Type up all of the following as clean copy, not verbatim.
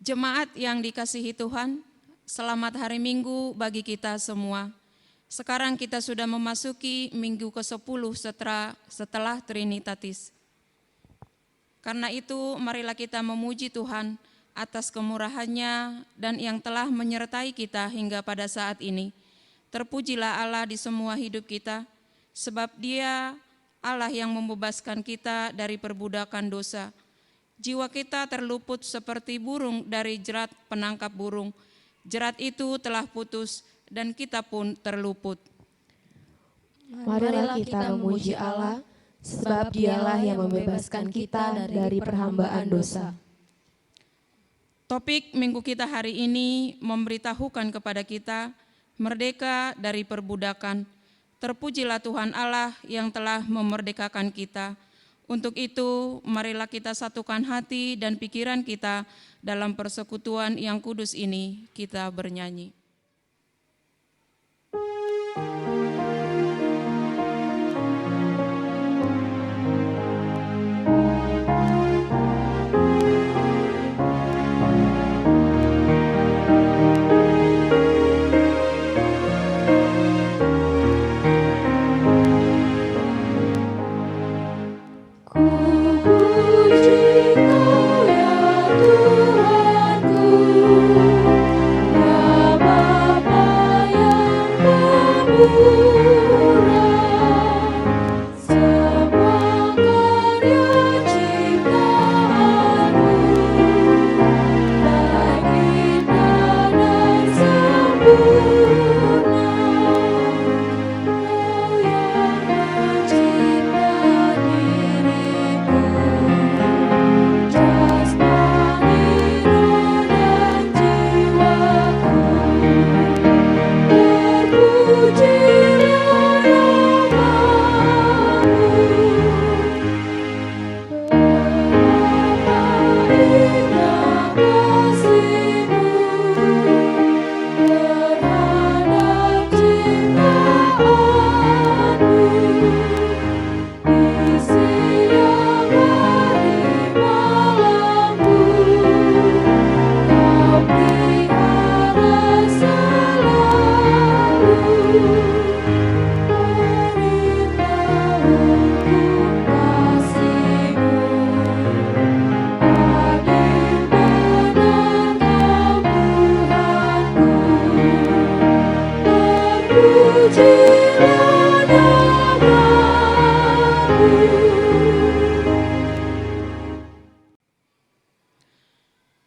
Jemaat yang dikasihi Tuhan, selamat hari Minggu bagi kita semua. Sekarang kita sudah memasuki minggu ke-10 setelah Trinitatis. Karena itu, marilah kita memuji Tuhan atas kemurahan-Nya dan yang telah menyertai kita hingga pada saat ini. Terpujilah Allah di semua hidup kita, sebab Dia Allah yang membebaskan kita dari perbudakan dosa. Jiwa kita terluput seperti burung dari jerat penangkap burung. Jerat itu telah putus dan kita pun terluput. Marilah kita memuji Allah, sebab Dialah yang membebaskan kita dari perhambaan dosa. Topik minggu kita hari ini memberitahukan kepada kita merdeka dari perbudakan. Terpujilah Tuhan Allah yang telah memerdekakan kita. Untuk itu, marilah kita satukan hati dan pikiran kita dalam persekutuan yang kudus ini, kita bernyanyi.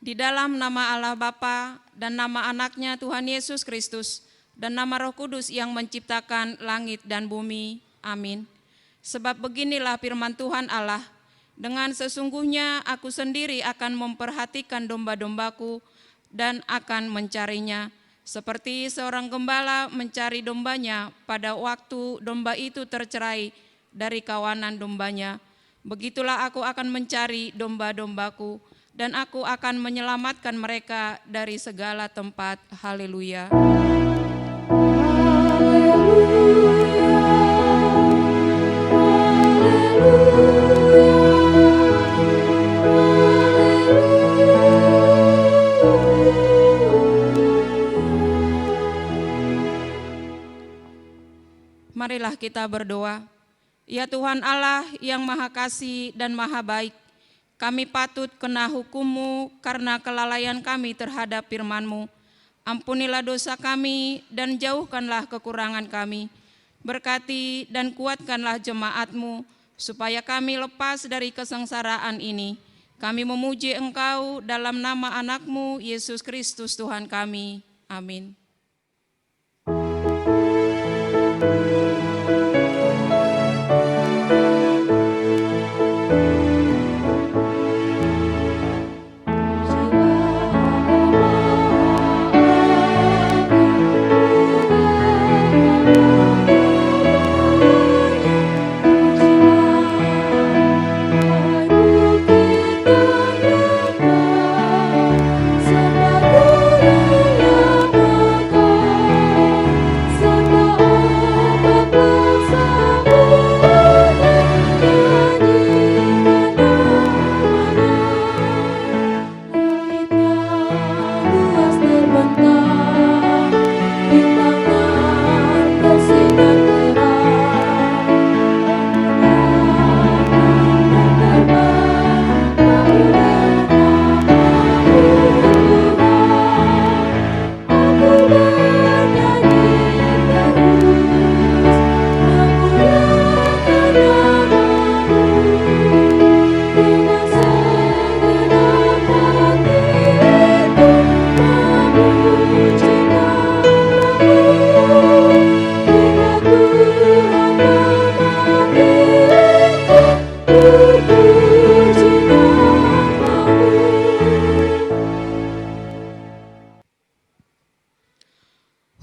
Di dalam nama Allah Bapa dan nama Anaknya Tuhan Yesus Kristus dan nama Roh Kudus yang menciptakan langit dan bumi. Amin. Sebab beginilah firman Tuhan Allah, dengan sesungguhnya aku sendiri akan memperhatikan domba-dombaku dan akan mencarinya, seperti seorang gembala mencari dombanya pada waktu domba itu tercerai dari kawanan dombanya. Begitulah aku akan mencari domba-dombaku, dan aku akan menyelamatkan mereka dari segala tempat. Haleluya. Marilah kita berdoa. Ya Tuhan Allah yang Maha Kasih dan Maha Baik, kami patut kena hukum-Mu karena kelalaian kami terhadap firman-Mu. Ampunilah dosa kami dan jauhkanlah kekurangan kami. Berkati dan kuatkanlah jemaat-Mu, supaya kami lepas dari kesengsaraan ini. Kami memuji Engkau dalam nama Anak-Mu, Yesus Kristus Tuhan kami. Amin. Sebab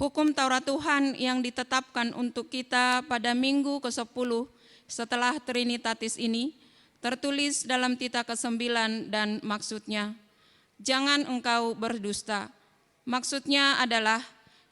Hukum Taurat Tuhan yang ditetapkan untuk kita pada minggu ke-10 setelah Trinitatis ini tertulis dalam Tita ke-9 dan maksudnya, jangan engkau berdusta. Maksudnya adalah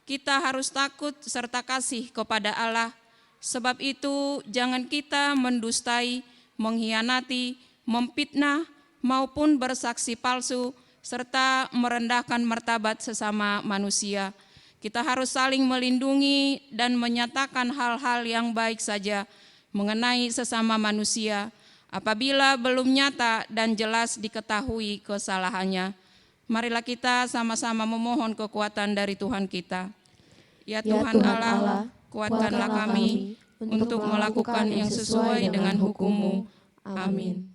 kita harus takut serta kasih kepada Allah. Sebab itu jangan kita mendustai, mengkhianati, memfitnah maupun bersaksi palsu serta merendahkan martabat sesama manusia. Kita harus saling melindungi dan menyatakan hal-hal yang baik saja mengenai sesama manusia apabila belum nyata dan jelas diketahui kesalahannya. Marilah kita sama-sama memohon kekuatan dari Tuhan kita. Ya Tuhan Allah, kuatkanlah kami untuk melakukan yang sesuai dengan hukum-Mu. Amin.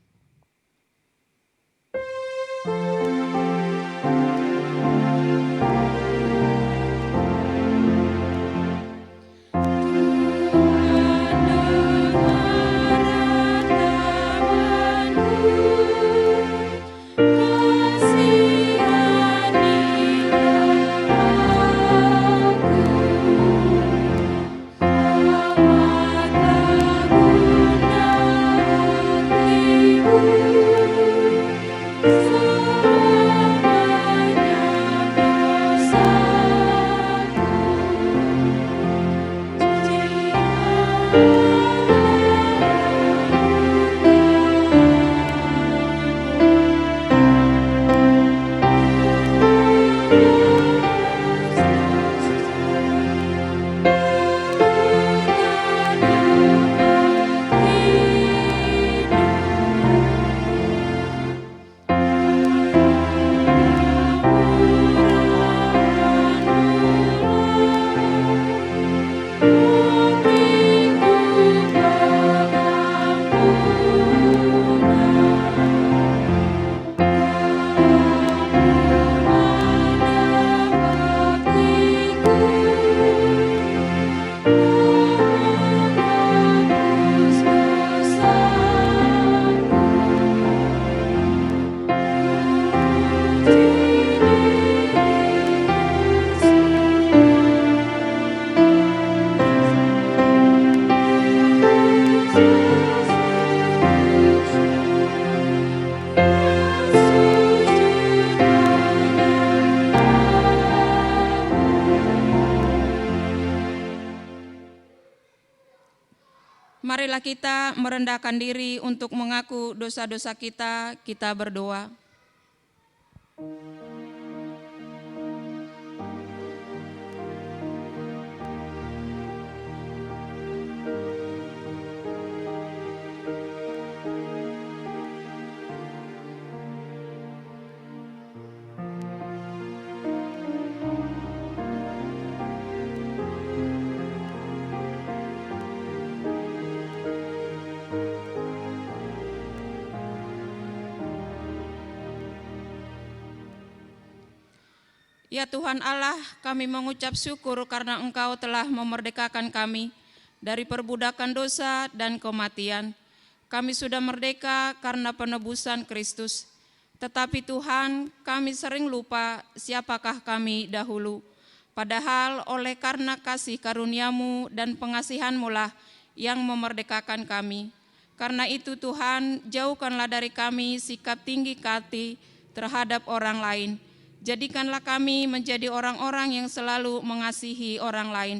Marilah kita merendahkan diri untuk mengaku dosa-dosa kita, kita berdoa. Ya Tuhan Allah, kami mengucap syukur karena Engkau telah memerdekakan kami dari perbudakan dosa dan kematian. Kami sudah merdeka karena penebusan Kristus. Tetapi Tuhan, kami sering lupa siapakah kami dahulu. Padahal oleh karena kasih karunia-Mu dan pengasihan-Mu lah yang memerdekakan kami. Karena itu Tuhan, jauhkanlah dari kami sikap tinggi hati terhadap orang lain. Jadikanlah kami menjadi orang-orang yang selalu mengasihi orang lain.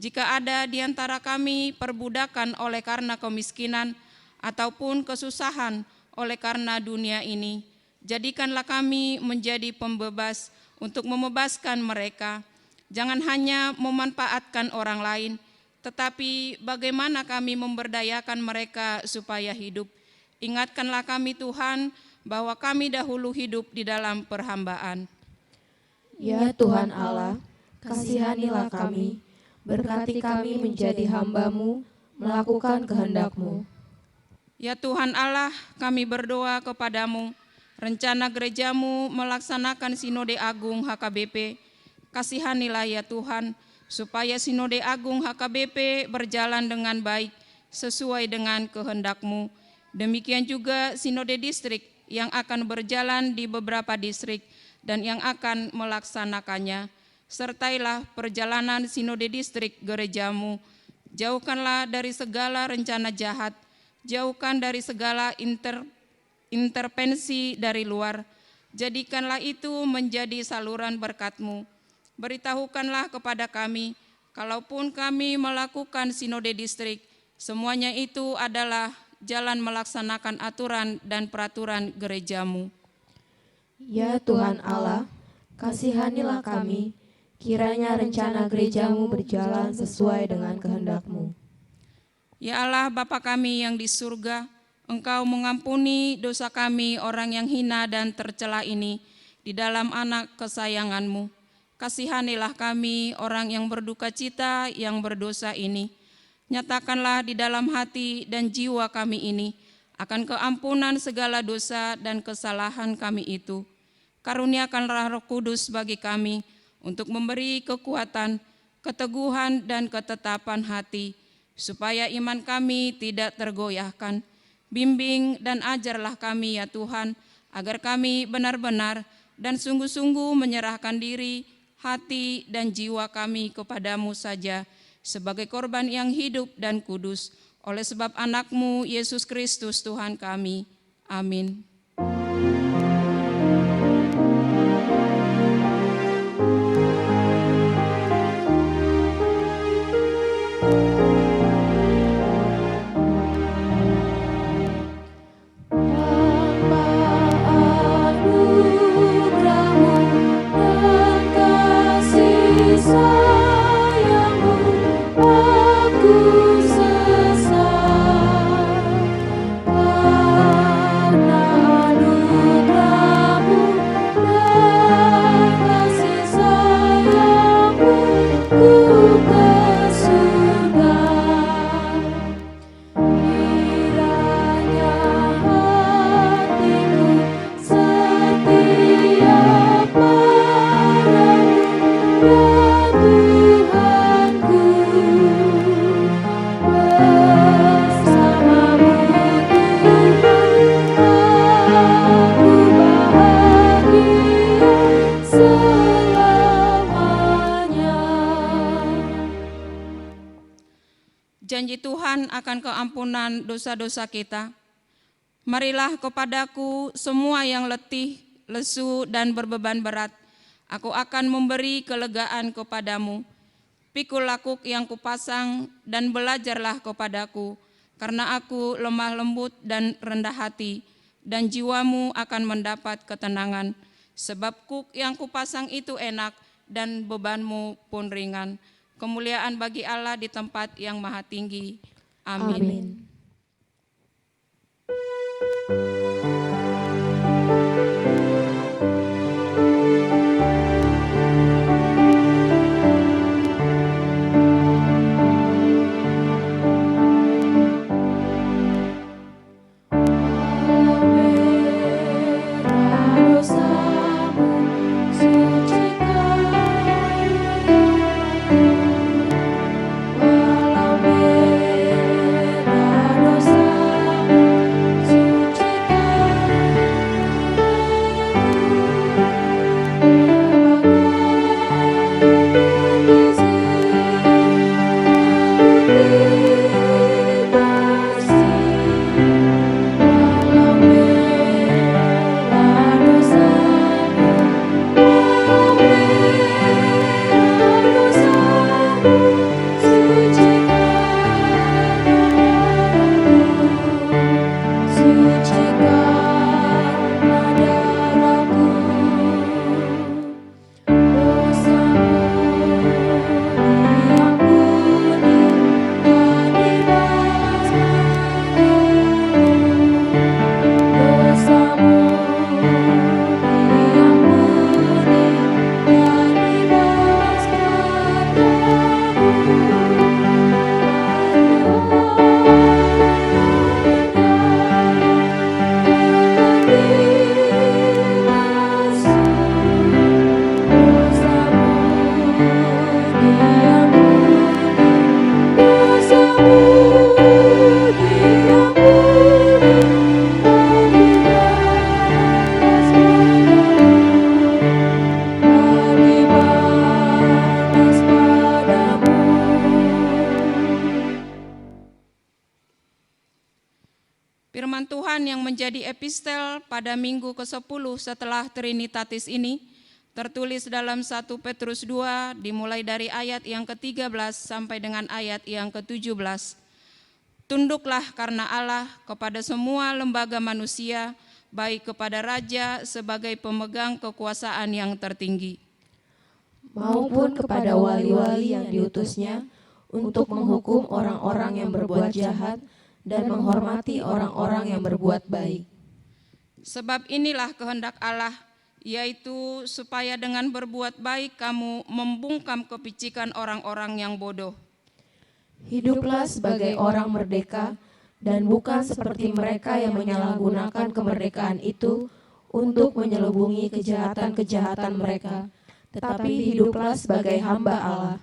Jika ada di antara kami perbudakan oleh karena kemiskinan ataupun kesusahan oleh karena dunia ini, jadikanlah kami menjadi pembebas untuk membebaskan mereka. Jangan hanya memanfaatkan orang lain, tetapi bagaimana kami memberdayakan mereka supaya hidup. Ingatkanlah kami Tuhan, bahwa kami dahulu hidup di dalam perhambaan. Ya Tuhan Allah, kasihanilah kami, berkati kami menjadi hamba-Mu, melakukan kehendak-Mu. Ya Tuhan Allah, kami berdoa kepadamu, rencana gereja-Mu melaksanakan Sinode Agung HKBP. Kasihanilah ya Tuhan, supaya Sinode Agung HKBP berjalan dengan baik, sesuai dengan kehendak-Mu. Demikian juga Sinode Distrik yang akan berjalan di beberapa distrik dan yang akan melaksanakannya. Sertailah perjalanan sinode distrik gerejamu. Jauhkanlah dari segala rencana jahat, jauhkan dari segala intervensi dari luar. Jadikanlah itu menjadi saluran berkat-Mu. Beritahukanlah kepada kami, kalaupun kami melakukan sinode distrik, semuanya itu adalah jalan melaksanakan aturan dan peraturan gerejamu. Ya Tuhan Allah, kasihanilah kami, kiranya rencana gerejamu berjalan sesuai dengan kehendak-Mu. Ya Allah Bapa kami yang di surga, Engkau mengampuni dosa kami orang yang hina dan tercela ini di dalam anak kesayangan-Mu. Kasihanilah kami orang yang berduka cita yang berdosa ini. Nyatakanlah di dalam hati dan jiwa kami ini akan keampunan segala dosa dan kesalahan kami itu. Karuniakanlah Roh Kudus bagi kami untuk memberi kekuatan, keteguhan, dan ketetapan hati, supaya iman kami tidak tergoyahkan. Bimbing dan ajarlah kami ya Tuhan, agar kami benar-benar dan sungguh-sungguh menyerahkan diri, hati, dan jiwa kami kepadamu saja, sebagai korban yang hidup dan kudus, oleh sebab anak-Mu Yesus Kristus Tuhan kami. Amin. Janji Tuhan akan keampunan dosa-dosa kita. Marilah kepadaku semua yang letih, lesu, dan berbeban berat. Aku akan memberi kelegaan kepadamu. Pikul lakuk yang kupasang dan belajarlah kepadaku, karena aku lemah lembut dan rendah hati, dan jiwamu akan mendapat ketenangan. Sebab kuk yang kupasang itu enak dan bebanmu pun ringan. Kemuliaan bagi Allah di tempat yang maha tinggi. Amin. Amin. Walau merah menjadi epistel pada minggu ke-10 setelah Trinitatis ini tertulis dalam 1 Petrus 2 dimulai dari ayat yang ke-13 sampai dengan ayat yang ke-17. Tunduklah karena Allah kepada semua lembaga manusia, baik kepada raja sebagai pemegang kekuasaan yang tertinggi, maupun kepada wali-wali yang diutusnya untuk menghukum orang-orang yang berbuat jahat dan menghormati orang-orang yang berbuat baik. Sebab inilah kehendak Allah, yaitu supaya dengan berbuat baik kamu membungkam kepicikan orang-orang yang bodoh. Hiduplah sebagai orang merdeka dan bukan seperti mereka yang menyalahgunakan kemerdekaan itu untuk menyelubungi kejahatan-kejahatan mereka, tetapi hiduplah sebagai hamba Allah.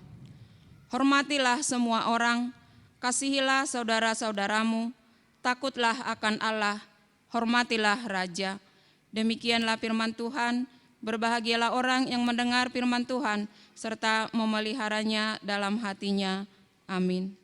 Hormatilah semua orang, kasihilah saudara-saudaramu, takutlah akan Allah, hormatilah raja. Demikianlah firman Tuhan, berbahagialah orang yang mendengar firman Tuhan, serta memeliharanya dalam hatinya. Amin.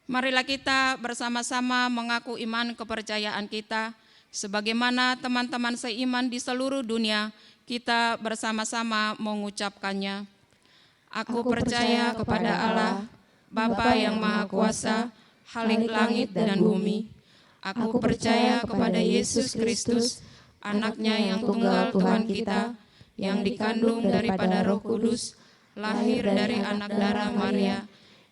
Marilah kita bersama-sama mengaku iman kepercayaan kita, sebagaimana teman-teman seiman di seluruh dunia, kita bersama-sama mengucapkannya. Aku percaya kepada Allah, Bapa yang Maha Kuasa, Khalik langit dan bumi. Aku percaya kepada Yesus Kristus, Anaknya yang tunggal Tuhan kita, yang dikandung daripada Roh Kudus, lahir dari anak darah Maria,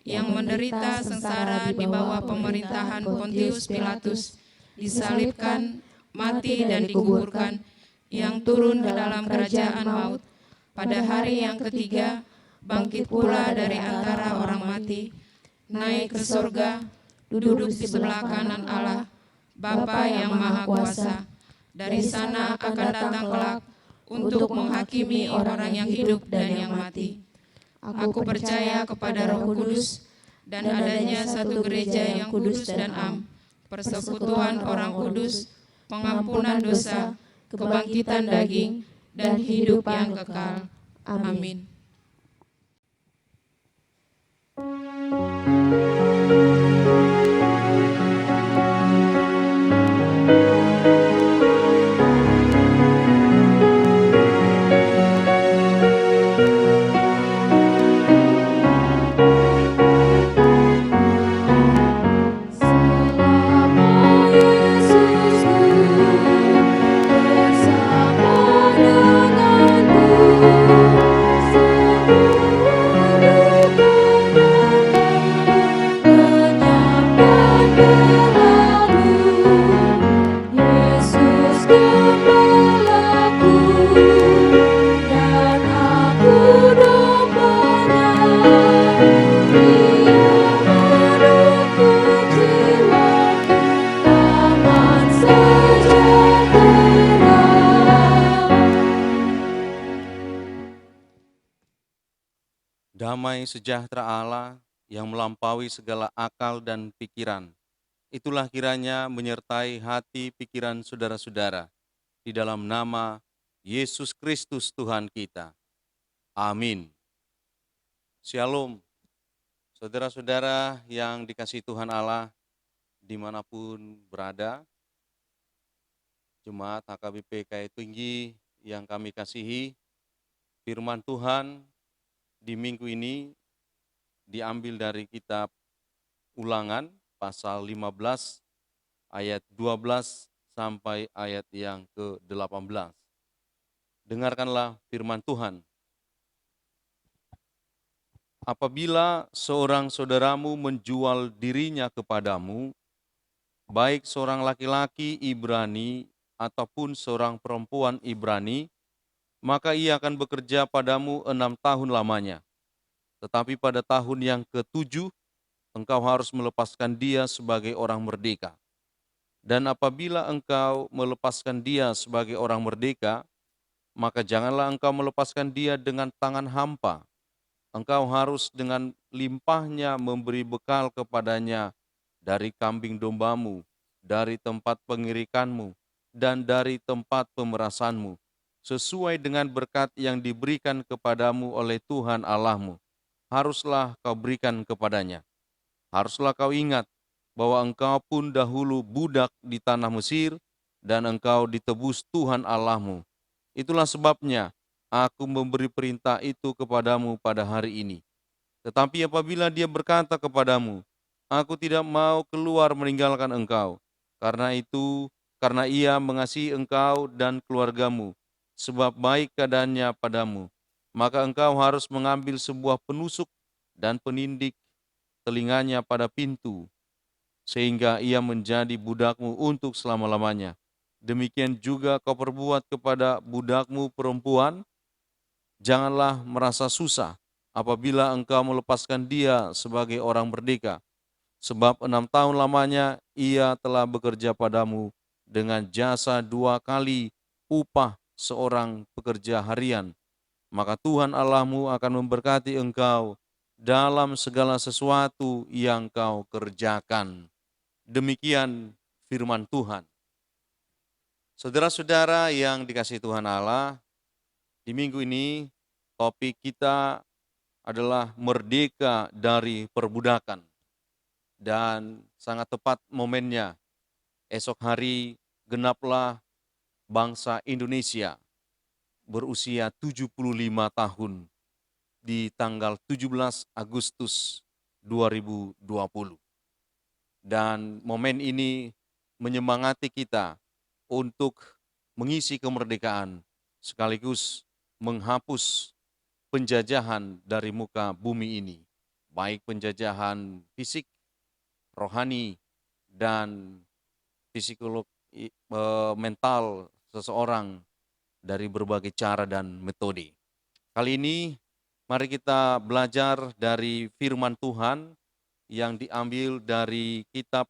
yang menderita sengsara di bawah pemerintahan Pontius Pilatus, disalibkan, mati dan dikuburkan, yang turun ke dalam kerajaan maut, pada hari yang ketiga, bangkit pula dari antara orang mati, naik ke surga, duduk di sebelah kanan Allah, Bapa yang Maha Kuasa. Dari sana akan datang kelak untuk menghakimi orang yang hidup dan yang mati. Aku percaya kepada Roh Kudus dan adanya satu gereja yang kudus dan am, persekutuan orang kudus, pengampunan dosa, kebangkitan daging, dan hidup yang kekal. Amin. Bersama denganmu, Damai sejahtera Allah yang melampaui segala akal dan pikiran, itulah kiranya menyertai hati pikiran saudara-saudara di dalam nama Yesus Kristus Tuhan kita. Amin. Shalom, saudara-saudara yang dikasihi Tuhan Allah dimanapun berada, Jemaat HKBP KAI Tinggi yang kami kasihi, firman Tuhan di minggu ini diambil dari kitab Ulangan pasal 15 ayat 12 sampai ayat yang ke-18. Dengarkanlah firman Tuhan. Apabila seorang saudaramu menjual dirinya kepadamu, baik seorang laki-laki Ibrani ataupun seorang perempuan Ibrani, maka ia akan bekerja padamu 6 tahun lamanya. Tetapi pada tahun yang ke-7, engkau harus melepaskan dia sebagai orang merdeka. Dan apabila engkau melepaskan dia sebagai orang merdeka, maka janganlah engkau melepaskan dia dengan tangan hampa. Engkau harus dengan limpahnya memberi bekal kepadanya dari kambing dombamu, dari tempat pengirikanmu, dan dari tempat pemerasanmu, sesuai dengan berkat yang diberikan kepadamu oleh Tuhan Allahmu. Haruslah kau berikan kepadanya. Haruslah kau ingat bahwa engkau pun dahulu budak di tanah Mesir, dan engkau ditebus Tuhan Allahmu. Itulah sebabnya aku memberi perintah itu kepadamu pada hari ini. Tetapi apabila dia berkata kepadamu, aku tidak mau keluar meninggalkan engkau, karena ia mengasihi engkau dan keluargamu, sebab baik keadaannya padamu, maka engkau harus mengambil sebuah penusuk dan penindik telinganya pada pintu, sehingga ia menjadi budakmu untuk selama-lamanya. Demikian juga kau perbuat kepada budakmu perempuan. Janganlah merasa susah apabila engkau melepaskan dia sebagai orang merdeka, sebab 6 tahun lamanya ia telah bekerja padamu dengan jasa 2 kali upah seorang pekerja harian. Maka Tuhan Allahmu akan memberkati engkau dalam segala sesuatu yang kau kerjakan. Demikian firman Tuhan. Saudara-saudara yang dikasihi Tuhan Allah, di minggu ini topik kita adalah merdeka dari perbudakan. Dan sangat tepat momennya, esok hari genaplah bangsa Indonesia berusia 75 tahun di tanggal 17 Agustus 2020. Dan momen ini menyemangati kita untuk mengisi kemerdekaan sekaligus menghapus penjajahan dari muka bumi ini, baik penjajahan fisik, rohani, dan mental seseorang dari berbagai cara dan metode. Kali ini mari kita belajar dari firman Tuhan yang diambil dari kitab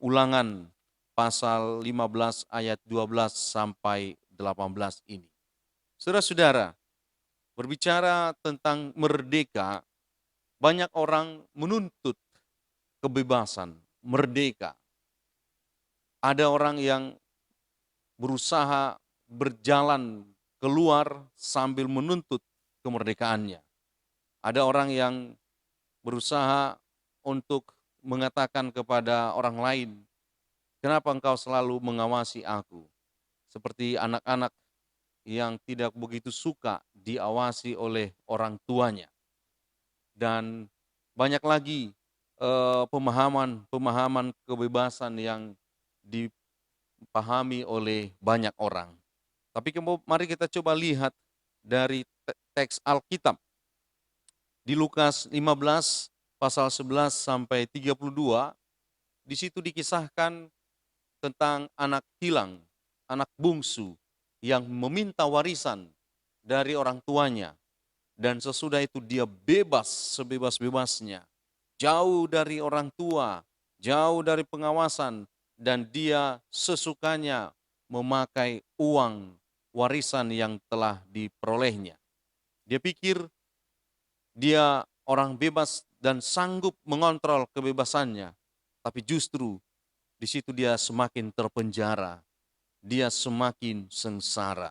Ulangan pasal 15 ayat 12 sampai 18 ini. Saudara-saudara, berbicara tentang merdeka, banyak orang menuntut kebebasan, merdeka. Ada orang yang berusaha berjalan keluar sambil menuntut kemerdekaannya. Ada orang yang berusaha untuk mengatakan kepada orang lain, kenapa engkau selalu mengawasi aku? Seperti anak-anak yang tidak begitu suka diawasi oleh orang tuanya. Dan banyak lagi pemahaman kebebasan yang dipahami oleh banyak orang. Tapi mari kita coba lihat dari teks Alkitab. Di Lukas 15 pasal 11 sampai 32, di situ dikisahkan tentang anak hilang, anak bungsu yang meminta warisan dari orang tuanya. Dan sesudah itu dia bebas sebebas-bebasnya, jauh dari orang tua, jauh dari pengawasan, dan dia sesukanya memakai uang warisan yang telah diperolehnya. Dia pikir dia orang bebas dan sanggup mengontrol kebebasannya, tapi justru di situ dia semakin terpenjara, dia semakin sengsara.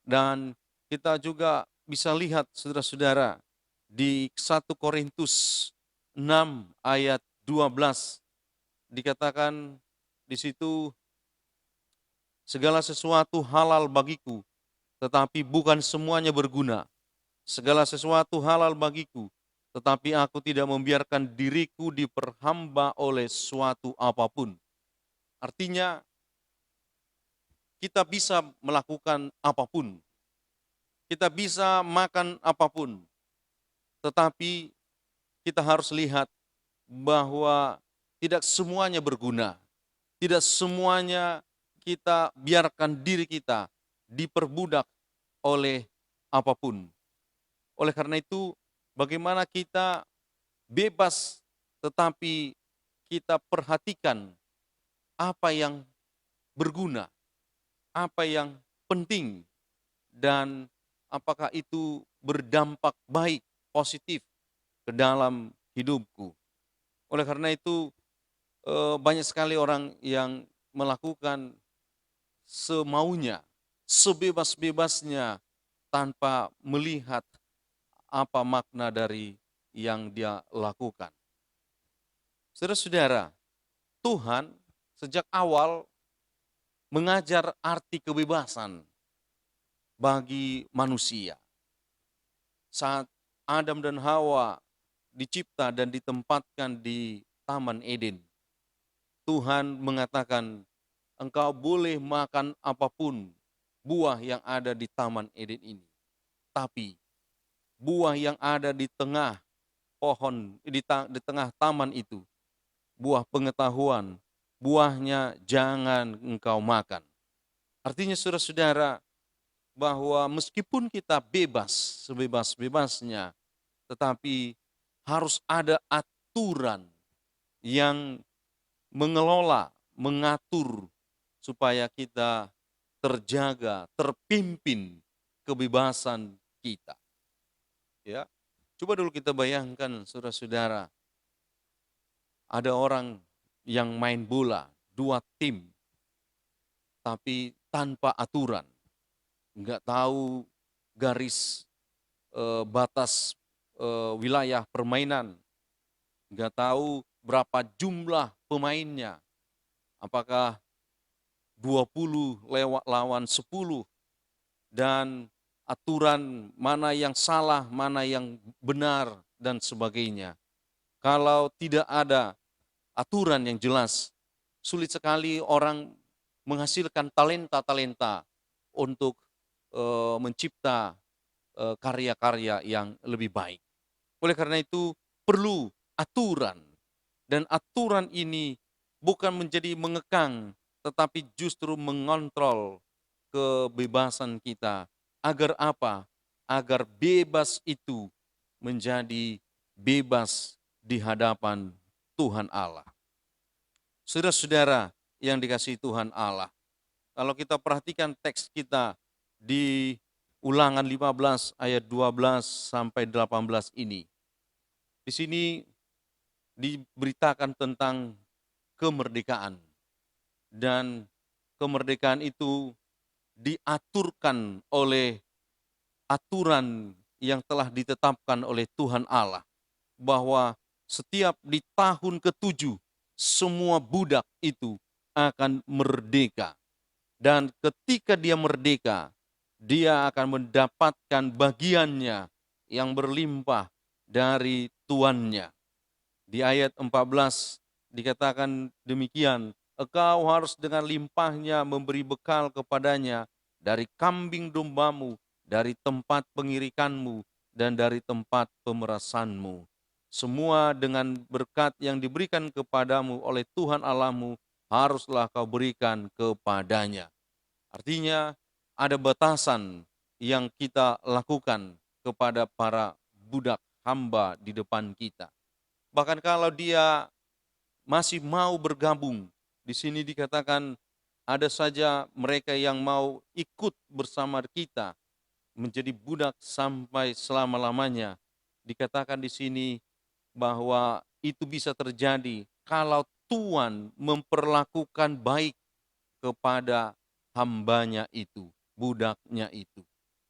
Dan kita juga bisa lihat saudara-saudara di 1 Korintus 6 ayat 12 dikatakan di situ, segala sesuatu halal bagiku, tetapi bukan semuanya berguna. Segala sesuatu halal bagiku, tetapi aku tidak membiarkan diriku diperhamba oleh suatu apapun. Artinya kita bisa melakukan apapun, kita bisa makan apapun, tetapi kita harus lihat bahwa tidak semuanya berguna. Tidak semuanya kita biarkan diri kita diperbudak oleh apapun. Oleh karena itu, bagaimana kita bebas tetapi kita perhatikan apa yang berguna, apa yang penting, dan apakah itu berdampak baik, positif ke dalam hidupku. Oleh karena itu, banyak sekali orang yang melakukan semaunya, sebebas-bebasnya, tanpa melihat apa makna dari yang dia lakukan. Saudara-saudara, Tuhan sejak awal mengajar arti kebebasan bagi manusia. Saat Adam dan Hawa dicipta dan ditempatkan di Taman Eden, Tuhan mengatakan, engkau boleh makan apapun buah yang ada di Taman Eden ini. Tapi buah yang ada di tengah pohon, di tengah taman itu, buah pengetahuan, buahnya jangan engkau makan. Artinya saudara-saudara, bahwa meskipun kita bebas, sebebas-bebasnya, tetapi harus ada aturan yang mengelola, mengatur supaya kita terjaga, terpimpin kebebasan kita. Ya, coba dulu kita bayangkan saudara-saudara, ada orang yang main bola, 2 tim, tapi tanpa aturan, nggak tahu garis batas wilayah permainan, nggak tahu berapa jumlah pemainnya, apakah 20 lawan 10, dan aturan mana yang salah, mana yang benar, dan sebagainya. Kalau tidak ada aturan yang jelas, sulit sekali orang menghasilkan talenta-talenta untuk mencipta karya-karya yang lebih baik. Oleh karena itu perlu aturan, dan aturan ini bukan menjadi mengekang, tetapi justru mengontrol kebebasan kita. Agar apa? Agar bebas itu menjadi bebas di hadapan Tuhan Allah. Saudara-saudara yang dikasihi Tuhan Allah, kalau kita perhatikan teks kita di Ulangan 15 ayat 12 sampai 18 ini, di sini diberitakan tentang kemerdekaan, dan kemerdekaan itu diaturkan oleh aturan yang telah ditetapkan oleh Tuhan Allah, bahwa setiap di tahun ke-7 semua budak itu akan merdeka, dan ketika dia merdeka, dia akan mendapatkan bagiannya yang berlimpah dari tuannya. Di ayat 14 dikatakan demikian, engkau harus dengan limpahnya memberi bekal kepadanya dari kambing dombamu, dari tempat pengirikanmu, dan dari tempat pemerasanmu. Semua dengan berkat yang diberikan kepadamu oleh Tuhan Allahmu, haruslah kau berikan kepadanya. Artinya ada batasan yang kita lakukan kepada para budak hamba di depan kita. Bahkan kalau dia masih mau bergabung, di sini dikatakan ada saja mereka yang mau ikut bersama kita menjadi budak sampai selama-lamanya, dikatakan di sini bahwa itu bisa terjadi kalau Tuhan memperlakukan baik kepada hambanya itu, budaknya itu.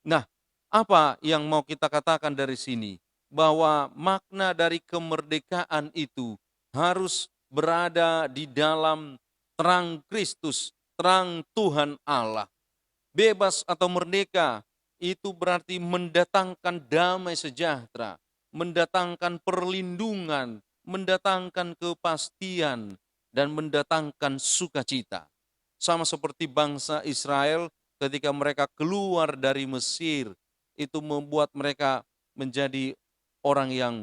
Nah, apa yang mau kita katakan dari sini? Bahwa makna dari kemerdekaan itu harus berada di dalam terang Kristus, terang Tuhan Allah. Bebas atau merdeka itu berarti mendatangkan damai sejahtera, mendatangkan perlindungan, mendatangkan kepastian, dan mendatangkan sukacita. Sama seperti bangsa Israel ketika mereka keluar dari Mesir, itu membuat mereka menjadi orang yang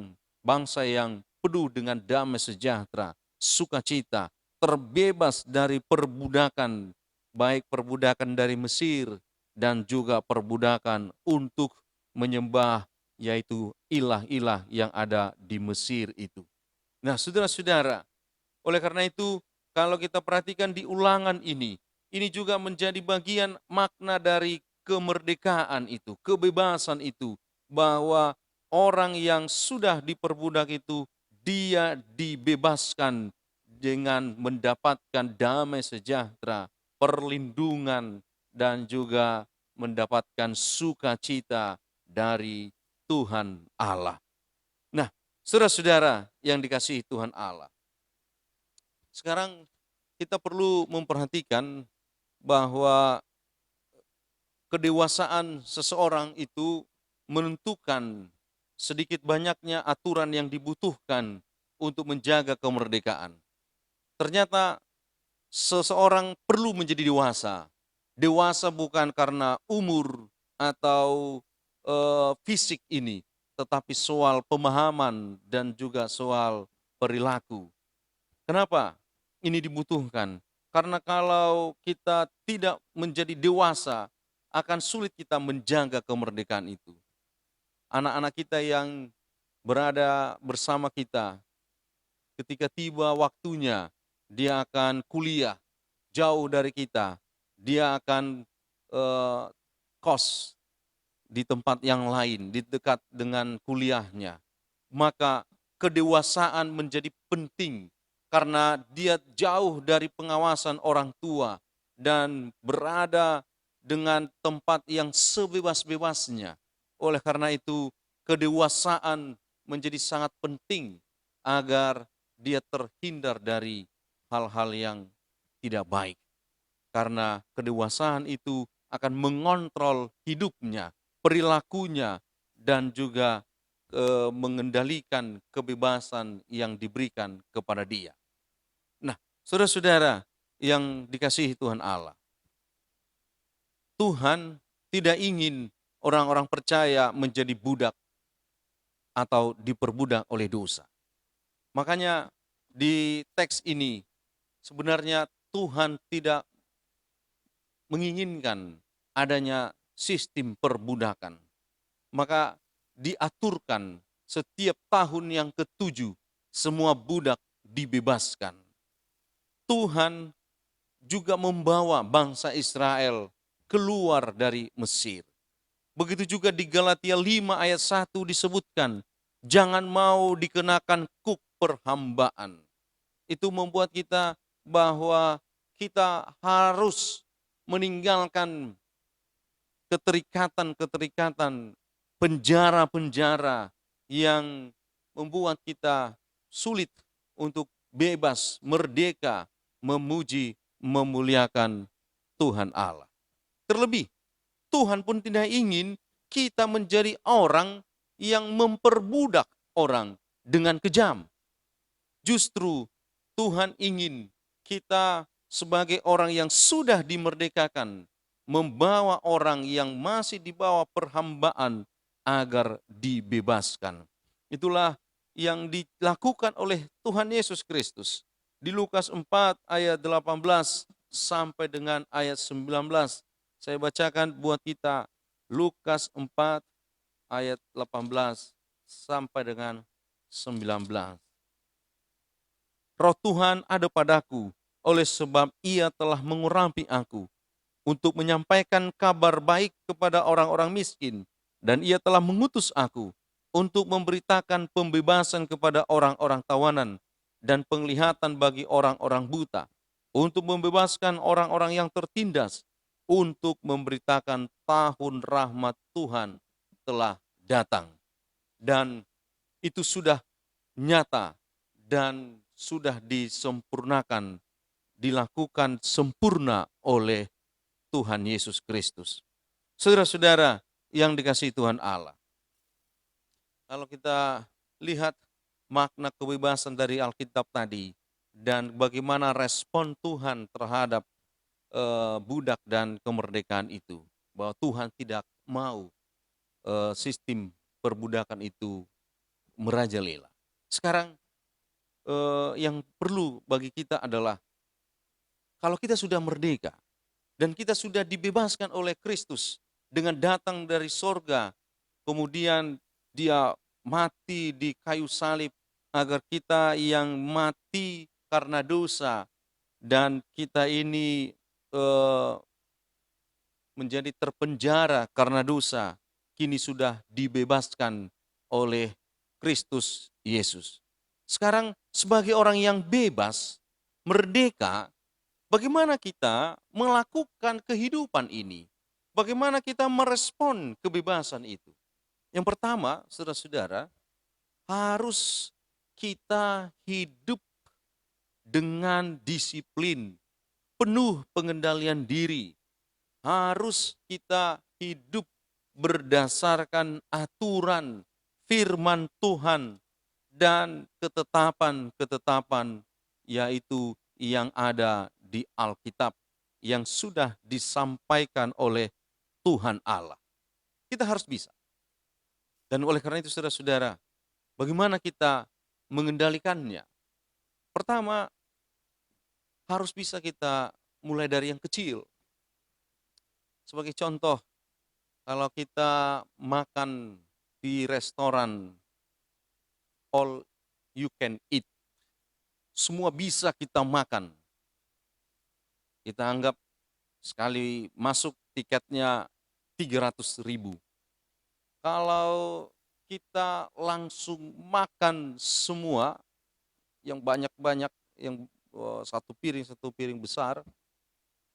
bangsa yang penuh dengan damai sejahtera, sukacita, terbebas dari perbudakan, baik perbudakan dari Mesir dan juga perbudakan untuk menyembah yaitu ilah-ilah yang ada di Mesir itu. Nah, saudara-saudara, oleh karena itu kalau kita perhatikan di ulangan ini juga menjadi bagian makna dari kemerdekaan itu, kebebasan itu, bahwa orang yang sudah diperbudak itu dia dibebaskan dengan mendapatkan damai sejahtera, perlindungan, dan juga mendapatkan sukacita dari Tuhan Allah. Nah, saudara-saudara yang dikasihi Tuhan Allah, sekarang kita perlu memperhatikan bahwa kedewasaan seseorang itu menentukan sedikit banyaknya aturan yang dibutuhkan untuk menjaga kemerdekaan. Ternyata seseorang perlu menjadi dewasa. Dewasa bukan karena umur atau fisik ini, tetapi soal pemahaman dan juga soal perilaku. Kenapa ini dibutuhkan? Karena kalau kita tidak menjadi dewasa, akan sulit kita menjaga kemerdekaan itu. Anak-anak kita yang berada bersama kita, ketika tiba waktunya, dia akan kuliah jauh dari kita. Dia akan kos di tempat yang lain, di dekat dengan kuliahnya. Maka kedewasaan menjadi penting karena dia jauh dari pengawasan orang tua dan berada dengan tempat yang sebebas-bebasnya. Oleh karena itu, kedewasaan menjadi sangat penting agar dia terhindar dari hal-hal yang tidak baik. Karena kedewasaan itu akan mengontrol hidupnya, perilakunya, dan juga mengendalikan kebebasan yang diberikan kepada dia. Nah, saudara-saudara yang dikasihi Tuhan Allah, Tuhan tidak ingin orang-orang percaya menjadi budak atau diperbudak oleh dosa. Makanya di teks ini sebenarnya Tuhan tidak menginginkan adanya sistem perbudakan. Maka diaturkan setiap tahun yang ke-7 semua budak dibebaskan. Tuhan juga membawa bangsa Israel keluar dari Mesir. Begitu juga di Galatia 5 ayat 1 disebutkan, jangan mau dikenakan kuk perhambaan. Itu membuat kita bahwa kita harus meninggalkan keterikatan-keterikatan, penjara-penjara yang membuat kita sulit untuk bebas, merdeka, memuji, memuliakan Tuhan Allah. Terlebih, Tuhan pun tidak ingin kita menjadi orang yang memperbudak orang dengan kejam. Justru Tuhan ingin kita sebagai orang yang sudah dimerdekakan, membawa orang yang masih di bawah perhambaan agar dibebaskan. Itulah yang dilakukan oleh Tuhan Yesus Kristus. Di Lukas 4 ayat 18 sampai dengan ayat 19. Saya bacakan buat kita Lukas 4 ayat 18 sampai dengan 19. Roh Tuhan ada padaku, oleh sebab Ia telah mengurapi aku untuk menyampaikan kabar baik kepada orang-orang miskin, dan Ia telah mengutus aku untuk memberitakan pembebasan kepada orang-orang tawanan dan penglihatan bagi orang-orang buta, untuk membebaskan orang-orang yang tertindas, untuk memberitakan tahun rahmat Tuhan telah datang. Dan itu sudah nyata dan sudah disempurnakan, dilakukan sempurna oleh Tuhan Yesus Kristus. Saudara-saudara yang dikasihi Tuhan Allah, kalau kita lihat makna kebebasan dari Alkitab tadi dan bagaimana respon Tuhan terhadap budak dan kemerdekaan itu, bahwa Tuhan tidak mau sistem perbudakan itu merajalela. Sekarang yang perlu bagi kita adalah kalau kita sudah merdeka dan kita sudah dibebaskan oleh Kristus dengan datang dari sorga, kemudian dia mati di kayu salib agar kita yang mati karena dosa dan kita ini menjadi terpenjara karena dosa, kini sudah dibebaskan oleh Kristus Yesus. Sekarang sebagai orang yang bebas, merdeka, bagaimana kita melakukan kehidupan ini? Bagaimana kita merespon kebebasan itu? Yang pertama, saudara-saudara, harus kita hidup dengan disiplin, penuh pengendalian diri. Harus kita hidup berdasarkan aturan firman Tuhan dan ketetapan-ketetapan yaitu yang ada di Alkitab yang sudah disampaikan oleh Tuhan Allah. Kita harus bisa. Dan oleh karena itu saudara-saudara, bagaimana kita mengendalikannya? Pertama, harus bisa kita mulai dari yang kecil. Sebagai contoh, kalau kita makan di restoran all you can eat, semua bisa kita makan. Kita anggap sekali masuk tiketnya 300.000. Kalau kita langsung makan semua, yang banyak-banyak, yang satu piring besar,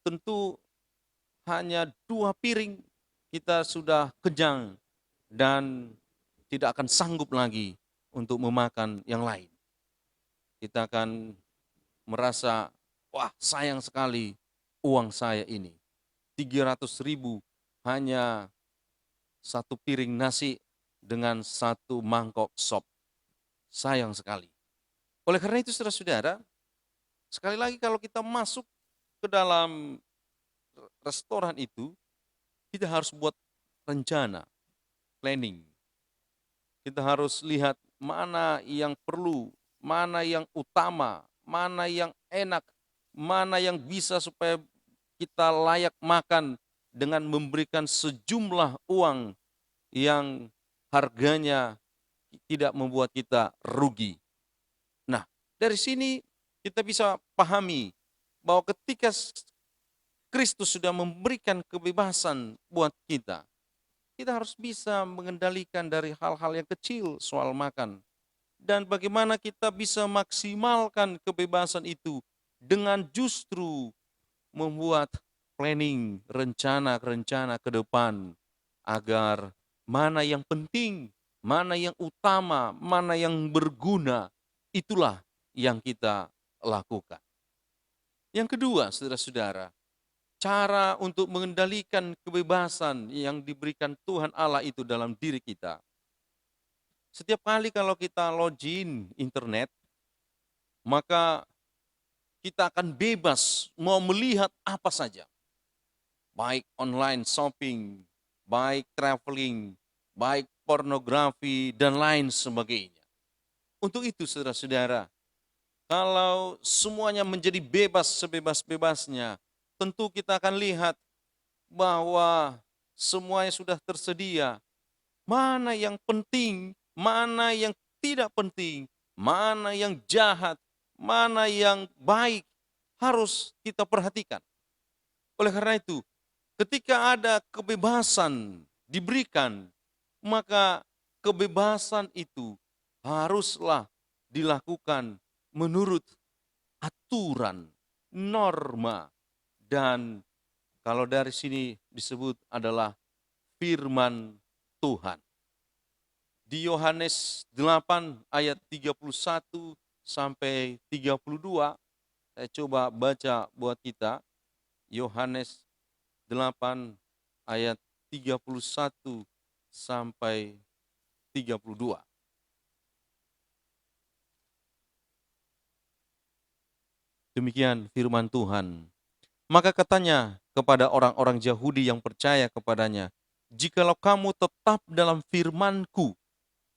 tentu hanya 2 piring kita sudah kenyang dan tidak akan sanggup lagi untuk memakan yang lain. Kita akan merasa, wah sayang sekali uang saya ini. 300.000 hanya 1 piring nasi dengan 1 mangkok sop. Sayang sekali. Oleh karena itu saudara-saudara, sekali lagi kalau kita masuk ke dalam restoran itu, kita harus buat rencana, planning. Kita harus lihat mana yang perlu, mana yang utama, mana yang enak, mana yang bisa supaya kita layak makan dengan memberikan sejumlah uang yang harganya tidak membuat kita rugi. Nah, dari sini kita bisa pahami bahwa ketika Kristus sudah memberikan kebebasan buat kita, kita harus bisa mengendalikan dari hal-hal yang kecil soal makan. Dan bagaimana kita bisa maksimalkan kebebasan itu dengan justru membuat planning, rencana-rencana ke depan agar mana yang penting, mana yang utama, mana yang berguna, itulah yang kita lakukan. Yang kedua, saudara-saudara, cara untuk mengendalikan kebebasan yang diberikan Tuhan Allah itu dalam diri kita. Setiap kali kalau kita login internet, maka kita akan bebas mau melihat apa saja. Baik online shopping, baik traveling, baik pornografi, dan lain sebagainya. Untuk itu saudara-saudara, kalau semuanya menjadi bebas sebebas-bebasnya, tentu kita akan lihat bahwa semuanya sudah tersedia. Mana yang penting, mana yang tidak penting, mana yang jahat, mana yang baik, harus kita perhatikan. Oleh karena itu, ketika ada kebebasan diberikan, maka kebebasan itu haruslah dilakukan menurut aturan, norma, dan kalau dari sini disebut adalah firman Tuhan. Di Yohanes 8 ayat 31 sampai 32, saya coba baca buat kita. Yohanes 8 ayat 31 sampai 32. Demikian firman Tuhan. Maka katanya kepada orang-orang Yahudi yang percaya kepadanya, "Jikalau kamu tetap dalam firman-Ku,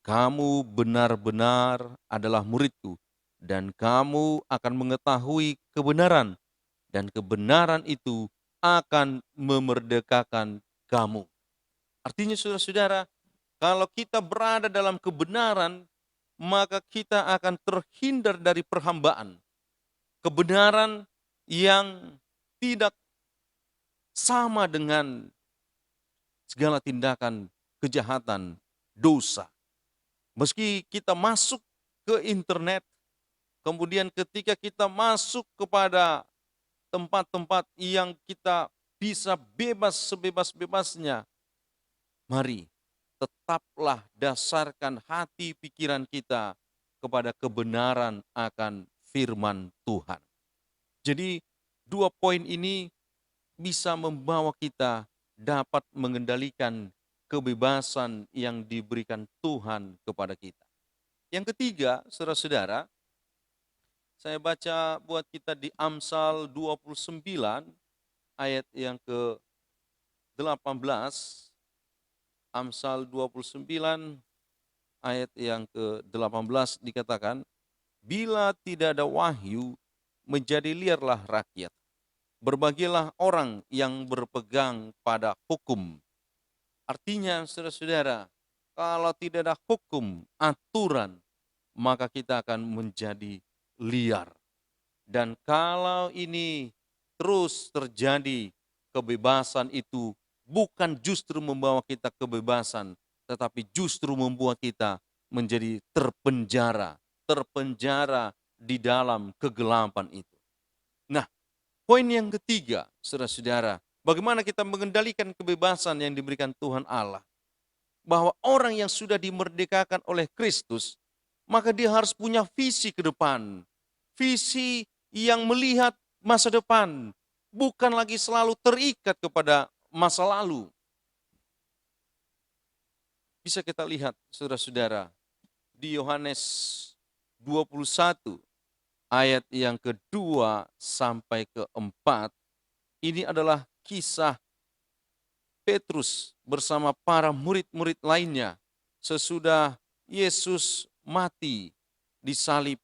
kamu benar-benar adalah murid-Ku, dan kamu akan mengetahui kebenaran, dan kebenaran itu akan memerdekakan kamu." Artinya saudara-saudara, kalau kita berada dalam kebenaran, maka kita akan terhindar dari perhambaan. Kebenaran yang tidak sama dengan segala tindakan kejahatan, dosa. Meski kita masuk ke internet, kemudian ketika kita masuk kepada tempat-tempat yang kita bisa bebas sebebas-bebasnya, mari tetaplah dasarkan hati pikiran kita kepada kebenaran akan firman Tuhan. Jadi 2 poin ini bisa membawa kita dapat mengendalikan kebebasan yang diberikan Tuhan kepada kita. Yang ketiga, saudara-saudara, saya baca buat kita di Amsal 29 ayat yang ke-18. Amsal 29 ayat yang ke-18 dikatakan, "Bila tidak ada wahyu, menjadi liarlah rakyat. Berbahagialah orang yang berpegang pada hukum." Artinya, saudara-saudara, kalau tidak ada hukum, aturan, maka kita akan menjadi liar. Dan kalau ini terus terjadi, kebebasan itu bukan justru membawa kita kebebasan, tetapi justru membuat kita menjadi terpenjara di dalam kegelapan itu. Nah, poin yang ketiga, saudara-saudara, bagaimana kita mengendalikan kebebasan yang diberikan Tuhan Allah. Bahwa orang yang sudah dimerdekakan oleh Kristus, maka dia harus punya visi ke depan. Visi yang melihat masa depan, bukan lagi selalu terikat kepada masa lalu. Bisa kita lihat, saudara-saudara, di Yohanes 21 ayat yang kedua sampai keempat, ini adalah kisah Petrus bersama para murid-murid lainnya sesudah Yesus mati disalib,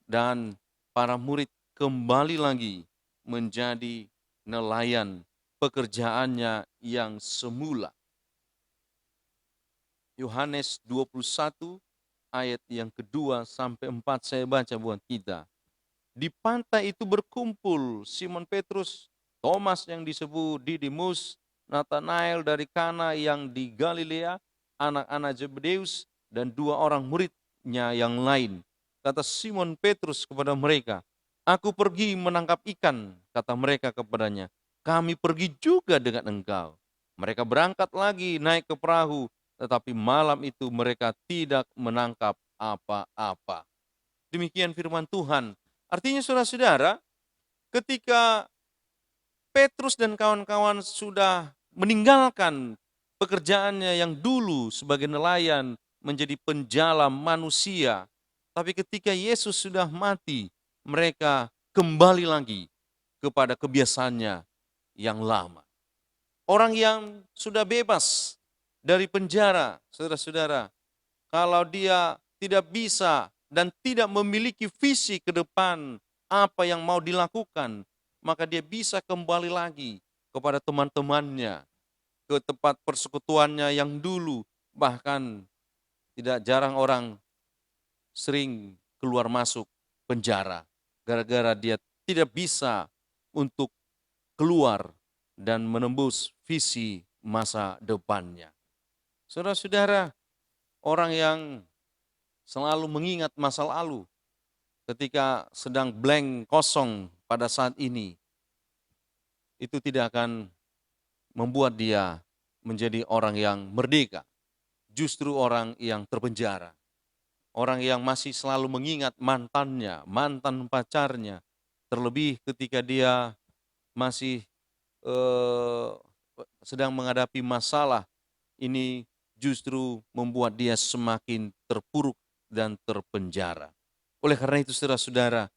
dan para murid kembali lagi menjadi nelayan pekerjaannya yang semula. Yohanes 21 ayat yang kedua sampai 4 saya baca buat kita. Di pantai itu berkumpul Simon Petrus, Thomas yang disebut Didimus, Nathanael dari Kana yang di Galilea, anak-anak Zebedeus, dan 2 orang muridnya yang lain. Kata Simon Petrus kepada mereka, "Aku pergi menangkap ikan," kata mereka kepadanya. "Kami pergi juga dengan engkau." Mereka berangkat lagi naik ke perahu, tetapi malam itu mereka tidak menangkap apa-apa. Demikian firman Tuhan. Artinya saudara-saudara, ketika Petrus dan kawan-kawan sudah meninggalkan pekerjaannya yang dulu sebagai nelayan menjadi penjala manusia, tapi ketika Yesus sudah mati, mereka kembali lagi kepada kebiasaannya yang lama. Orang yang sudah bebas dari penjara, saudara-saudara, kalau dia tidak bisa dan tidak memiliki visi ke depan apa yang mau dilakukan, maka dia bisa kembali lagi kepada teman-temannya, ke tempat persekutuannya yang dulu. Bahkan tidak jarang orang sering keluar masuk penjara gara-gara dia tidak bisa untuk keluar dan menembus visi masa depannya. Saudara-saudara, orang yang selalu mengingat masa lalu ketika sedang blank, kosong pada saat ini, itu tidak akan membuat dia menjadi orang yang merdeka. Justru orang yang terpenjara. Orang yang masih selalu mengingat mantannya, mantan pacarnya. Terlebih ketika dia masih sedang menghadapi masalah, ini justru membuat dia semakin terpuruk dan terpenjara. Oleh karena itu saudara-saudara,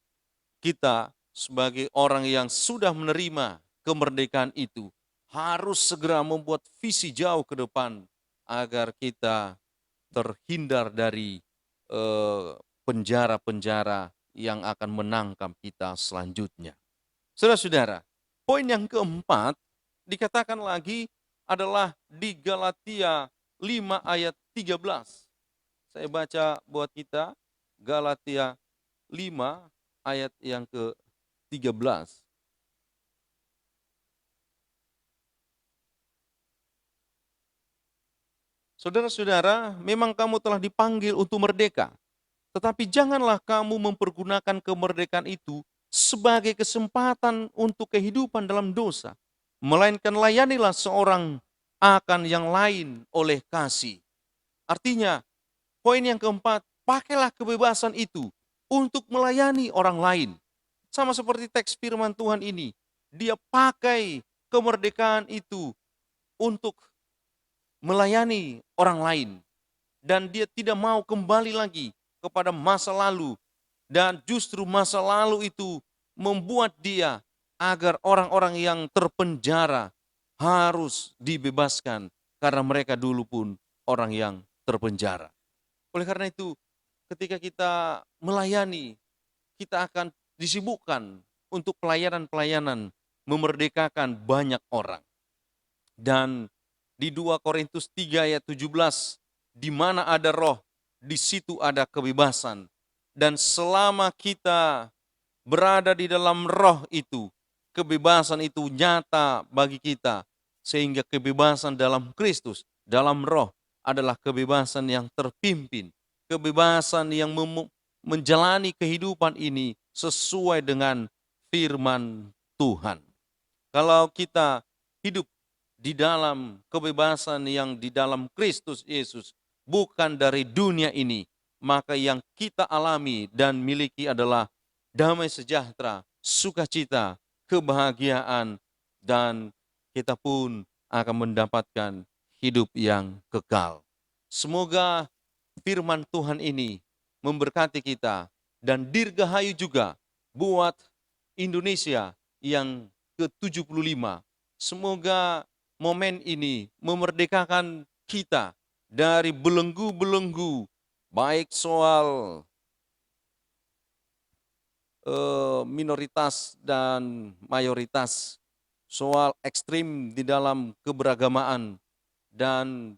kita sebagai orang yang sudah menerima kemerdekaan itu harus segera membuat visi jauh ke depan agar kita terhindar dari penjara-penjara yang akan menangkap kita selanjutnya. Saudara-saudara, poin yang keempat dikatakan lagi adalah di Galatia 5 ayat 13. Saya baca buat kita, Galatia 5 ayat yang ke-13. Saudara-saudara, memang kamu telah dipanggil untuk merdeka, tetapi janganlah kamu mempergunakan kemerdekaan itu sebagai kesempatan untuk kehidupan dalam dosa, melainkan layanilah seorang akan yang lain oleh kasih. Artinya, poin yang keempat, pakailah kebebasan itu untuk melayani orang lain. Sama seperti teks firman Tuhan ini, dia pakai kemerdekaan itu untuk melayani orang lain. Dan dia tidak mau kembali lagi kepada masa lalu. Dan justru masa lalu itu membuat dia agar orang-orang yang terpenjara harus dibebaskan. Karena mereka dulu pun orang yang terpenjara. Oleh karena itu, ketika kita melayani, kita akan disibukkan untuk pelayanan-pelayanan memerdekakan banyak orang. Dan di 2 Korintus 3 ayat 17, di mana ada roh, di situ ada kebebasan. Dan selama kita berada di dalam roh itu, kebebasan itu nyata bagi kita. Sehingga kebebasan dalam Kristus, dalam roh adalah kebebasan yang terpimpin. Kebebasan yang menjalani kehidupan ini sesuai dengan firman Tuhan. Kalau kita hidup di dalam kebebasan yang di dalam Kristus Yesus, bukan dari dunia ini, maka yang kita alami dan miliki adalah damai sejahtera, sukacita, kebahagiaan, dan kita pun akan mendapatkan hidup yang kekal. Semoga firman Tuhan ini memberkati kita dan dirgahayu juga buat Indonesia yang ke-75. Semoga momen ini memerdekakan kita dari belenggu-belenggu, baik soal minoritas dan mayoritas, soal ekstrim di dalam keberagamaan, dan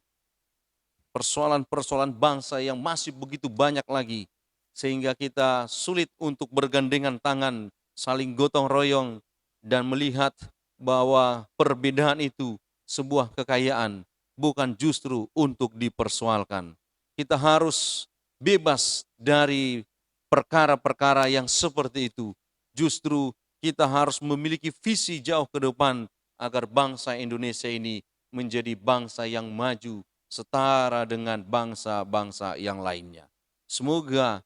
persoalan-persoalan bangsa yang masih begitu banyak lagi, sehingga kita sulit untuk bergandengan tangan, saling gotong royong, dan melihat bahwa perbedaan itu sebuah kekayaan, bukan justru untuk dipersoalkan. Kita harus bebas dari perkara-perkara yang seperti itu. Justru kita harus memiliki visi jauh ke depan agar bangsa Indonesia ini menjadi bangsa yang maju setara dengan bangsa-bangsa yang lainnya. Semoga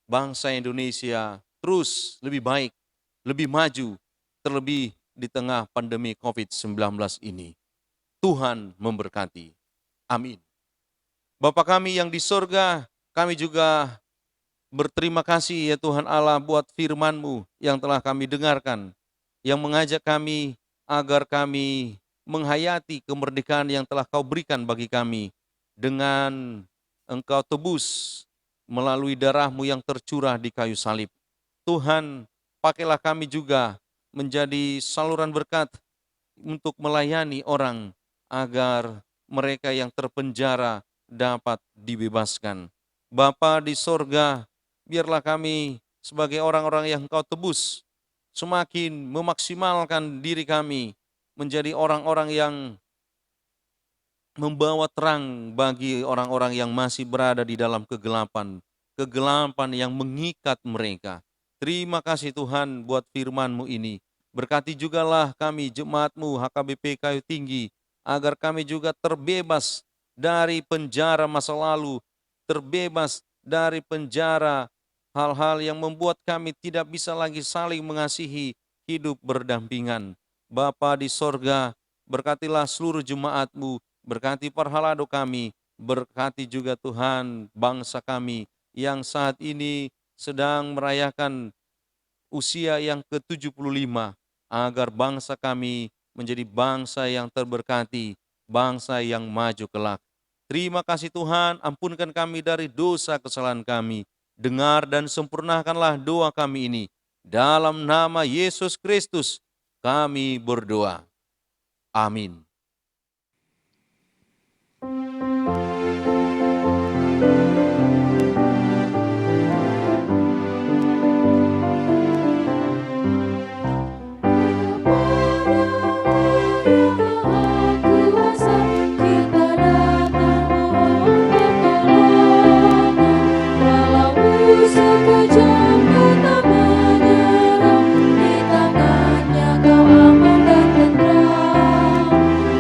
bangsa Indonesia terus lebih baik, lebih maju, terlebih di tengah pandemi COVID-19 ini. Tuhan memberkati. Amin. Bapa kami yang di sorga, kami juga berterima kasih ya Tuhan Allah buat firman-Mu yang telah kami dengarkan, yang mengajak kami agar kami menghayati kemerdekaan yang telah Kau berikan bagi kami dengan Engkau tebus melalui darah-Mu yang tercurah di kayu salib. Tuhan, pakailah kami juga menjadi saluran berkat untuk melayani orang agar mereka yang terpenjara dapat dibebaskan. Bapa di sorga, biarlah kami sebagai orang-orang yang Kau tebus semakin memaksimalkan diri kami menjadi orang-orang yang membawa terang bagi orang-orang yang masih berada di dalam kegelapan, kegelapan yang mengikat mereka. Terima kasih Tuhan buat firman-Mu ini. Berkati jugalah kami jemaat-Mu HKBP Kayu Tinggi, agar kami juga terbebas dari penjara masa lalu, terbebas dari penjara hal-hal yang membuat kami tidak bisa lagi saling mengasihi, hidup berdampingan. Bapa di sorga, berkatilah seluruh jemaat-Mu, berkati Parhalado kami, berkati juga Tuhan bangsa kami yang saat ini sedang merayakan usia yang ke-75, agar bangsa kami menjadi bangsa yang terberkati, bangsa yang maju kelak. Terima kasih Tuhan, ampunkan kami dari dosa kesalahan kami. Dengar dan sempurnakanlah doa kami ini. Dalam nama Yesus Kristus kami berdoa. Amin. Kuasa kita datang mohon pertolongan, walau musuh kejam tetap menyerang, di tangannya kau aman dan tentram.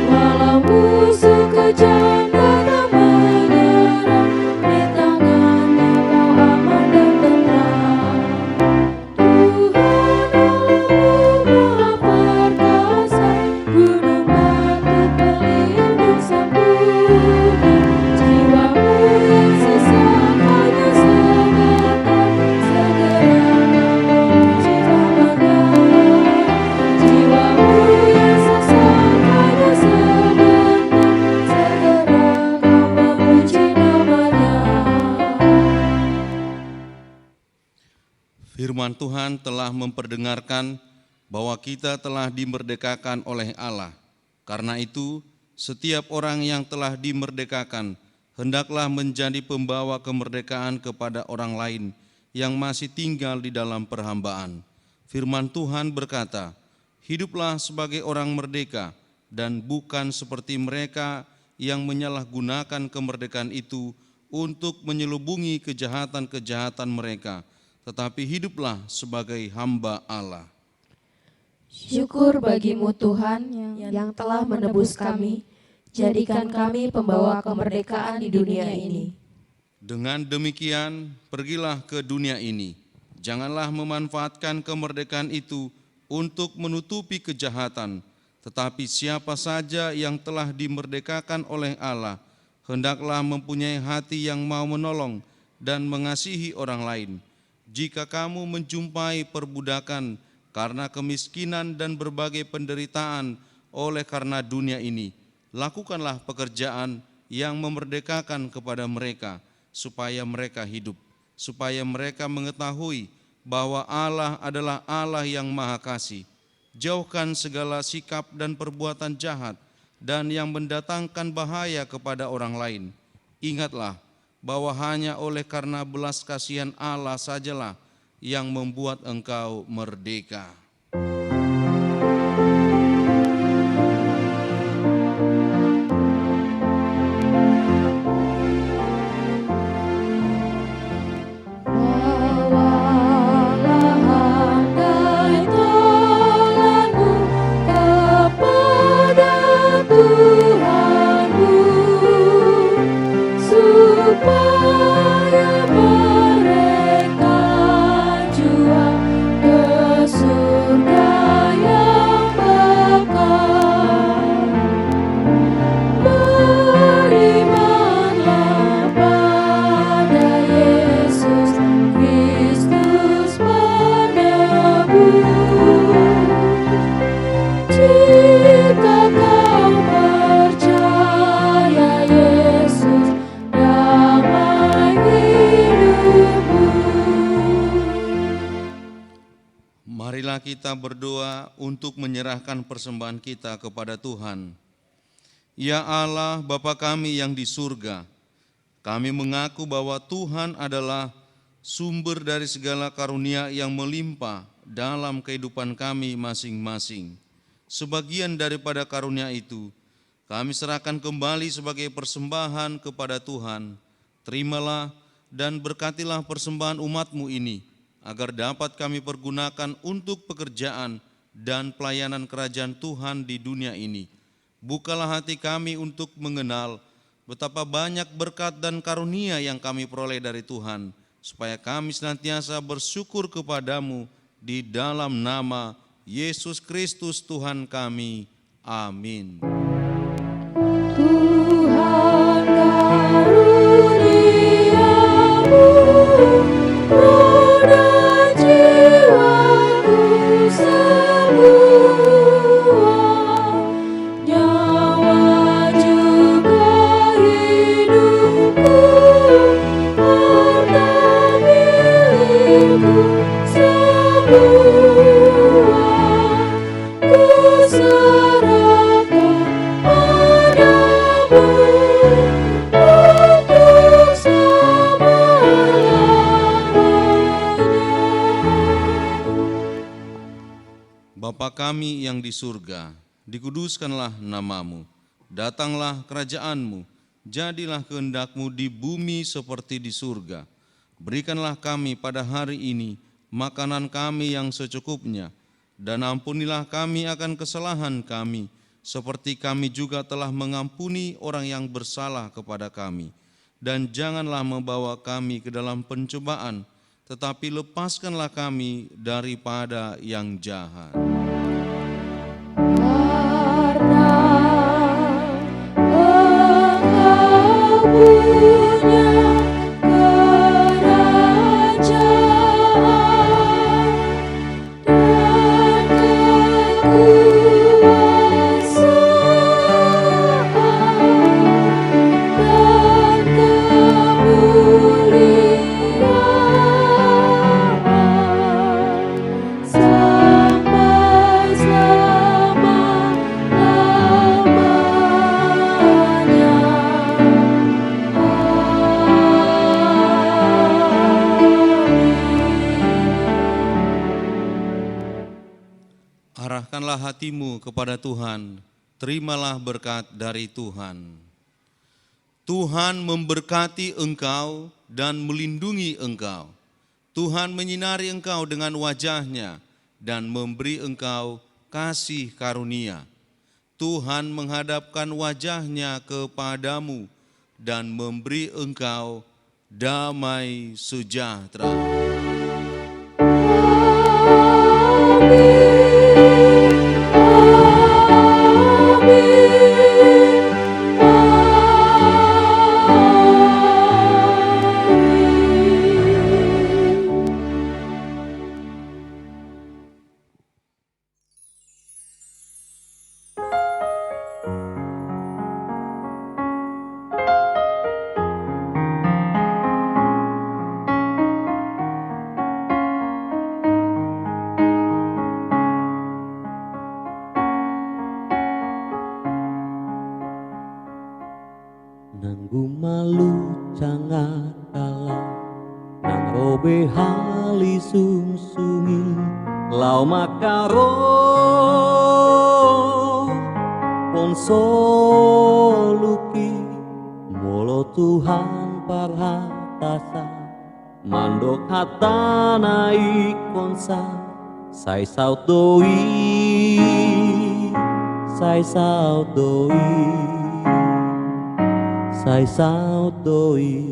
Walau musuh kejam tetap menyerang, di tangannya kau aman dan tentram. Tuhan Allahmu maha perkasa, gunung batu pelindung sempurna. Jiwamu yang sesak hanya sebentar, segera kau memuji namanya. Jiwamu yang sesak hanya sebentar, segera kau memuji namanya. Firman Tuhan telah memperdengarkan bahwa kita telah dimerdekakan oleh Allah. Karena itu, setiap orang yang telah dimerdekakan hendaklah menjadi pembawa kemerdekaan kepada orang lain yang masih tinggal di dalam perhambaan. Firman Tuhan berkata, "Hiduplah sebagai orang merdeka dan bukan seperti mereka yang menyalahgunakan kemerdekaan itu untuk menyelubungi kejahatan-kejahatan mereka, tetapi hiduplah sebagai hamba Allah." Syukur bagimu Tuhan yang telah menebus kami, jadikan kami pembawa kemerdekaan di dunia ini. Dengan demikian, pergilah ke dunia ini. Janganlah memanfaatkan kemerdekaan itu untuk menutupi kejahatan, tetapi siapa saja yang telah dimerdekakan oleh Allah, hendaklah mempunyai hati yang mau menolong dan mengasihi orang lain. Jika kamu menjumpai perbudakan karena kemiskinan dan berbagai penderitaan oleh karena dunia ini, lakukanlah pekerjaan yang memerdekakan kepada mereka, supaya mereka hidup, supaya mereka mengetahui bahwa Allah adalah Allah yang Maha Kasih. Jauhkan segala sikap dan perbuatan jahat dan yang mendatangkan bahaya kepada orang lain. Ingatlah bahwa hanya oleh karena belas kasihan Allah sajalah yang membuat engkau merdeka. Bawalah handai tolanmu kepada Tuhanmu, supaya mereka jual ke surga yang kekal. Berimanlah pada Yesus Kristus penebus. Jika kau percaya Yesus, damai hidupmu. Marilah kita berdoa untuk menyerahkan persembahan kita kepada Tuhan. Ya Allah, Bapa kami yang di surga, kami mengaku bahwa Tuhan adalah sumber dari segala karunia yang melimpah dalam kehidupan kami masing-masing. Sebagian daripada karunia itu kami serahkan kembali sebagai persembahan kepada Tuhan. Terimalah dan berkatilah persembahan umat-Mu ini, agar dapat kami pergunakan untuk pekerjaan dan pelayanan kerajaan Tuhan di dunia ini. Bukalah hati kami untuk mengenal betapa banyak berkat dan karunia yang kami peroleh dari Tuhan, supaya kami senantiasa bersyukur kepadamu di dalam nama Yesus Kristus Tuhan kami. Amin. Tuhan karuniamu, roh dan jiwaku semua, nyawa juga hidupku, harta milikku semua, ku serahkan padamu untuk selamanya. Bapa kami yang di surga, dikuduskanlah namamu. Datanglah kerajaan-Mu, jadilah kehendak-Mu di bumi seperti di surga. Berikanlah kami pada hari ini makanan kami yang secukupnya, dan ampunilah kami akan kesalahan kami, seperti kami juga telah mengampuni orang yang bersalah kepada kami. Dan janganlah membawa kami ke dalam pencobaan, tetapi lepaskanlah kami daripada yang jahat. Karena Engkau punya kerajaan dan kekuasaan dan kemuliaan sampai selama-lamanya. Amin. Arahkanlah hatimu kepada Tuhan, terimalah berkat dari Tuhan. Tuhan memberkati engkau dan melindungi engkau. Tuhan menyinari engkau dengan wajah-Nya dan memberi engkau kasih karunia. Tuhan menghadapkan wajah-Nya kepadamu dan memberi engkau damai sejahtera. Nanggumalu cangakala nang robe hali sungsungi lau makaro ponsoluki molo Tuhan parhatasa mandok hatana ikonsa sai sautoi sai sautoi sai sao tôi